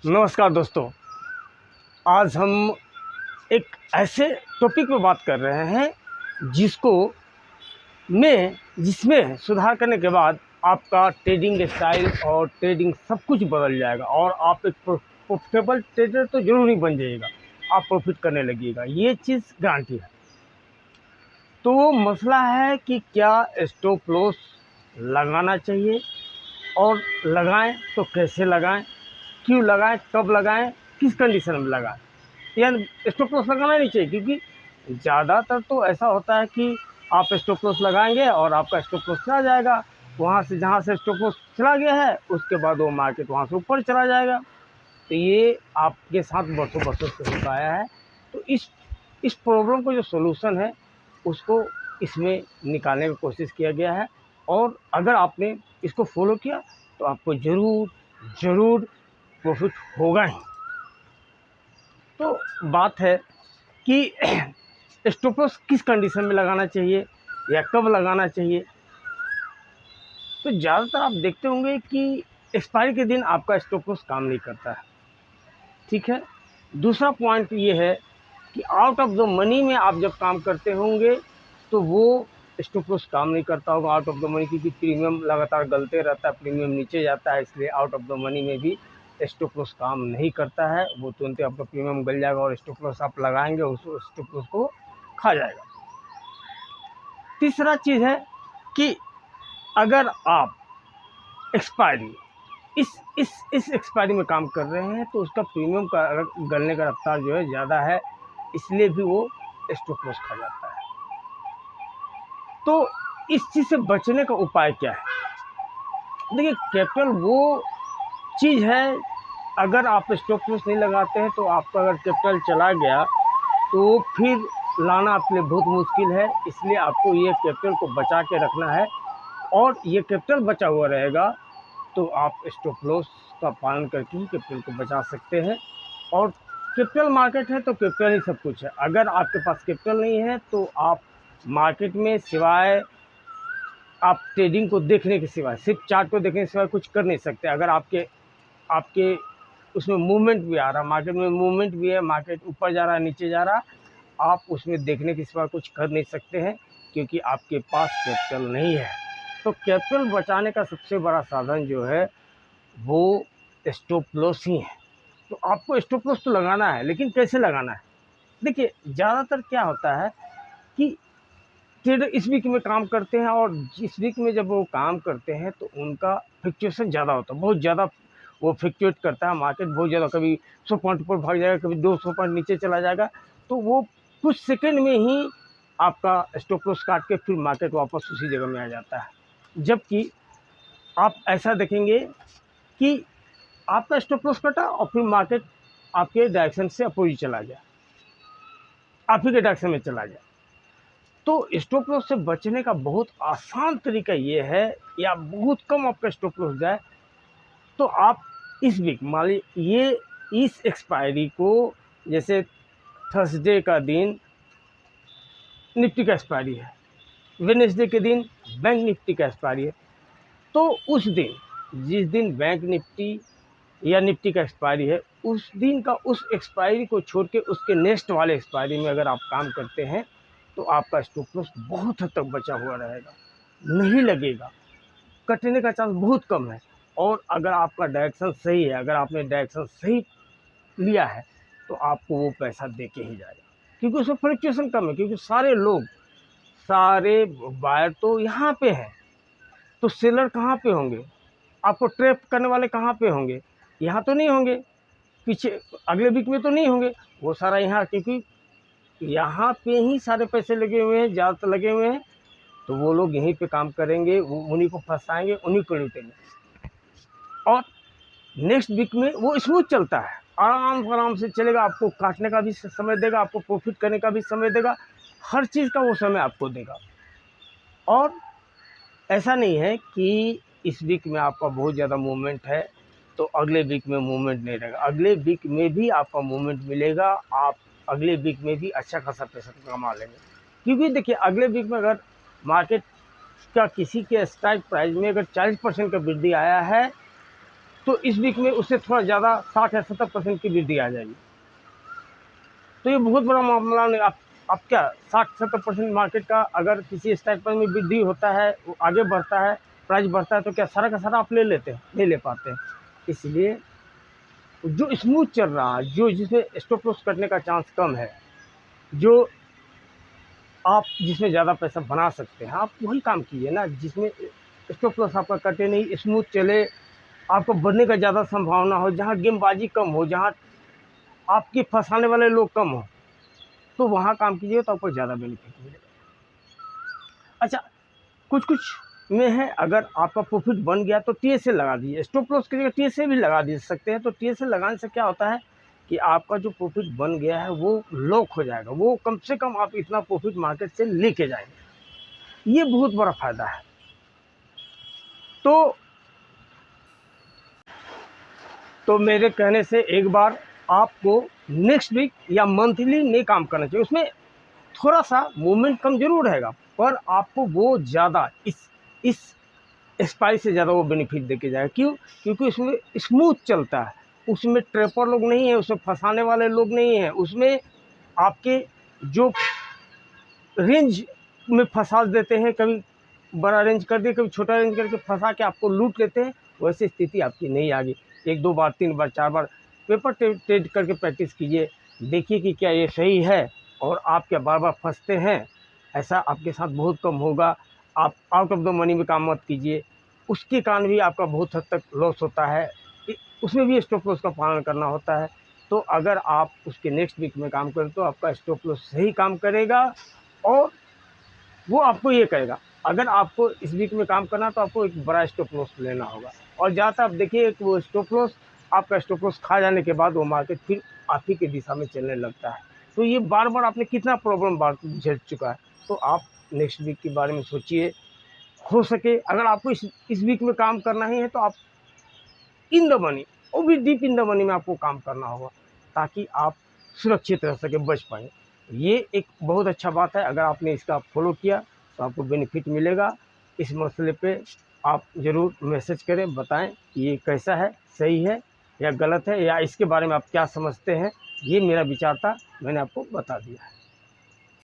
नमस्कार दोस्तों। आज हम एक ऐसे टॉपिक पे बात कर रहे हैं जिसमें सुधार करने के बाद आपका ट्रेडिंग स्टाइल और ट्रेडिंग सब कुछ बदल जाएगा और आप एक प्रॉफिटेबल ट्रेडर तो जरूर ही बन जाइएगा, आप प्रॉफिट करने लगिएगा, ये चीज़ गारंटी है। तो वो मसला है कि क्या स्टॉप लॉस लगाना चाहिए और लगाएं तो कैसे लगाएं, क्यों लगाएं, कब लगाएं, किस कंडीशन में लगाएं। यानी स्टॉप लॉस लगाना नहीं चाहिए, क्योंकि ज़्यादातर तो ऐसा होता है कि आप स्टॉप लॉस लगाएंगे और आपका स्टॉप लॉस चला जाएगा, वहाँ से जहाँ से स्टॉप लॉस चला गया है उसके बाद वो मार्केट वहाँ से ऊपर चला जाएगा। तो ये आपके साथ बरसों बरसों से होता आया है। तो इस प्रॉब्लम को जो सोल्यूशन है उसको इसमें निकालने की कोशिश किया गया है, और अगर आपने इसको फॉलो किया तो आपको ज़रूर प्रॉफिट होगा ही। तो बात है कि स्टॉप लॉस किस कंडीशन में लगाना चाहिए या कब लगाना चाहिए। तो ज़्यादातर आप देखते होंगे कि एक्सपायरी के दिन आपका स्टॉप लॉस काम नहीं करता है, ठीक है। दूसरा पॉइंट ये है कि आउट ऑफ द मनी में आप जब काम करते होंगे तो वो स्टॉप लॉस काम नहीं करता होगा आउट ऑफ द मनी, क्योंकि प्रीमियम लगातार गलते रहता है, प्रीमियम नीचे जाता है, इसलिए आउट ऑफ द मनी में भी स्टॉप लॉस काम नहीं करता है। वो तुरंत आपका प्रीमियम गल जाएगा और स्टॉप लॉस आप लगाएंगे उस स्टॉप लॉस को खा जाएगा। तीसरा चीज़ है कि अगर आप एक्सपायरी इस एक्सपायरी में काम कर रहे हैं तो उसका प्रीमियम का गलने का रफ्तार जो है ज़्यादा है, इसलिए भी वो स्टॉप लॉस खा जाता है। तो इस चीज़ से बचने का उपाय क्या है? देखिए, कैपिटल वो चीज़ है, अगर आप स्टॉप लॉस नहीं लगाते हैं तो आपका अगर कैपिटल चला गया तो फिर लाना आपके लिए बहुत मुश्किल है। इसलिए आपको ये कैपिटल को बचा के रखना है, और ये कैपिटल बचा हुआ रहेगा तो आप स्टॉप लॉस का पालन करके ही कैपिटल को बचा सकते हैं। और कैपिटल मार्केट है तो कैपिटल ही सब कुछ है। अगर आपके पास कैपिटल नहीं है तो आप मार्केट में सिवाय आप ट्रेडिंग को देखने के सिवाय, सिर्फ चार्ट को देखने के सिवाय कुछ कर नहीं सकते। अगर आपके उसमें मूवमेंट भी आ रहा, मार्केट में मूवमेंट भी है, मार्केट ऊपर जा रहा है नीचे जा रहा, आप उसमें देखने के सिवा कुछ कर नहीं सकते हैं, क्योंकि आपके पास कैपिटल नहीं है। तो कैपिटल बचाने का सबसे बड़ा साधन जो है वो स्टॉप लॉस ही है। तो आपको स्टॉप लॉस तो लगाना है, लेकिन कैसे लगाना है? देखिए, ज़्यादातर क्या होता है कि ट्रेडर इस वीक में काम करते हैं, और जिस वीक में जब वो काम करते हैं तो उनका फ्लक्चुएशन ज़्यादा होता है, बहुत ज़्यादा वो फ्लक्चुएट करता है मार्केट, बहुत ज़्यादा, कभी 100 पॉइंट ऊपर भाग जाएगा, कभी 200 पॉइंट नीचे चला जाएगा। तो वो कुछ सेकंड में ही आपका स्टॉप लॉस काट के फिर मार्केट वापस उसी जगह में आ जाता है। जबकि आप ऐसा देखेंगे कि आपका स्टॉप लॉस कटा और फिर मार्केट आपके डायरेक्शन से अपोजिट चला गया, आप ही के डायरेक्शन में चला गया। तो स्टॉप लॉस से बचने का बहुत आसान तरीका ये है, या बहुत कम आपका स्टॉप लॉस जाए तो आप इस वीक, मान लीजिए ये इस एक्सपायरी को, जैसे थर्सडे का दिन निफ्टी का एक्सपायरी है, वेडनेसडे के दिन बैंक निफ्टी का एक्सपायरी है, तो उस दिन जिस दिन बैंक निफ्टी या निफ्टी का एक्सपायरी है उस दिन का उस एक्सपायरी को छोड़ के उसके नेक्स्ट वाले एक्सपायरी में अगर आप काम करते हैं तो आपका स्टॉप लॉस बहुत हद तक बचा हुआ रहेगा, नहीं लगेगा, कटने का चांस बहुत कम है। और अगर आपका डायरेक्शन सही है, अगर आपने डायरेक्शन सही लिया है तो आपको वो पैसा दे के ही जाएगा, क्योंकि उसमें फ्लक्चुएशन कम है, क्योंकि सारे बायर तो यहाँ पे हैं, तो सेलर कहाँ पे होंगे, आपको ट्रैप करने वाले कहाँ पे होंगे? यहाँ तो नहीं होंगे, पीछे अगले वीक में तो नहीं होंगे, वो सारा यहाँ, क्योंकि यहाँ पे ही सारे पैसे लगे हुए हैं, ज़्यादातर लगे हुए हैं, तो वो लोग यहीं पे काम करेंगे, वो उन्हीं को फंसाएंगे, उन्हीं को लूटेंगे, और नेक्स्ट वीक में वो स्मूथ चलता है, आराम से चलेगा, आपको काटने का भी समय देगा, आपको प्रॉफिट करने का भी समय देगा, हर चीज़ का वो समय आपको देगा। और ऐसा नहीं है कि इस वीक में आपका बहुत ज़्यादा मूवमेंट है तो अगले वीक में मूवमेंट नहीं रहेगा, अगले वीक में भी आपका मूवमेंट मिलेगा, आप अगले वीक में भी अच्छा खासा पैसा कमा लेंगे। क्योंकि देखिए, अगले वीक में अगर मार्केट का किसी के स्ट्राइक प्राइस में अगर 40% का वृद्धि आया है तो इस वीक में उससे थोड़ा ज़्यादा 60 या 70% की वृद्धि आ जाएगी। तो ये बहुत बड़ा मामला नहीं। आप क्या 60-70% मार्केट का अगर किसी स्टॉक पर में वृद्धि होता है, वो आगे बढ़ता है, प्राइस बढ़ता है, तो क्या सारा का सारा आप ले लेते हैं? नहीं ले पाते हैं। इसलिए जो स्मूथ चल रहा है, जो जिसमें स्टॉप लॉस कटने का चांस कम है, जो आप जिसमें ज़्यादा पैसा बना सकते हैं, आप वही काम कीजिए ना, जिसमें स्टॉप लॉस आपका कटे नहीं, स्मूथ चले, आपको बढ़ने का ज़्यादा संभावना हो, जहाँ गेंदबाजी कम हो, जहाँ आपके फंसाने वाले लोग कम हो, तो वहाँ काम कीजिए तो आपको ज़्यादा बेनिफिट मिलेगा। अच्छा, कुछ में है, अगर आपका प्रॉफिट बन गया तो टीएसएल लगा दीजिए। स्टॉप लॉस की जगह टीएसएल भी लगा दे सकते हैं। तो टीएसएल लगाने से क्या होता है कि आपका जो प्रॉफिट बन गया है वो लॉक हो जाएगा, वो कम से कम आप इतना प्रॉफिट मार्केट से लेके जाएंगे। ये बहुत बड़ा फायदा है। तो मेरे कहने से एक बार आपको नेक्स्ट वीक या मंथली नहीं काम करना चाहिए। उसमें थोड़ा सा मूवमेंट कम जरूर रहेगा, पर आपको वो ज़्यादा इस एक्सपायरी से ज़्यादा वो बेनिफिट देके जाएगा। क्यों? क्योंकि उसमें स्मूथ चलता है, उसमें ट्रैपर लोग नहीं है, उसमें फंसाने वाले लोग नहीं हैं, उसमें आपके जो रेंज में फंसा देते हैं, कभी बड़ा रेंज कर दिए, कभी छोटा रेंज करके फंसा के आपको लूट लेते हैं, वैसी स्थिति आपकी नहीं आ गई। 1-2 बार 3 बार 4 बार पेपर ट्रेड करके प्रैक्टिस कीजिए, देखिए कि क्या ये सही है और आप क्या बार बार फंसते हैं। ऐसा आपके साथ बहुत कम होगा। आप आउट ऑफ द मनी में काम मत कीजिए, उसके कारण भी आपका बहुत हद तक लॉस होता है। उसमें भी स्टॉप लॉस का पालन करना होता है। तो अगर आप उसके नेक्स्ट वीक में काम करें तो आपका स्टॉप लॉस सही काम करेगा और वो आपको ये कहेगा। अगर आपको इस वीक में काम करना है तो आपको एक बड़ा स्टॉप लॉस लेना होगा। और ज़्यादातर आप देखिए कि वो स्टॉप लॉस, आपका स्टॉप लॉस खा जाने के बाद वो मार्केट फिर आप ही की दिशा में चलने लगता है। तो ये बार-बार आपने कितना प्रॉब्लम बार झेल चुका है। तो आप नेक्स्ट वीक के बारे में सोचिए। हो सके अगर आपको इस वीक में काम करना ही है तो आप इन द मनी, वो भी डीप इन द मनी में आपको काम करना होगा, ताकि आप सुरक्षित रह सकें, बच पाएँ। ये एक बहुत अच्छा बात है। अगर आपने इसका फॉलो किया तो आपको बेनिफिट मिलेगा। इस मसले पे आप ज़रूर मैसेज करें, बताएं कि ये कैसा है, सही है या गलत है, या इसके बारे में आप क्या समझते हैं। ये मेरा विचार था, मैंने आपको बता दिया है।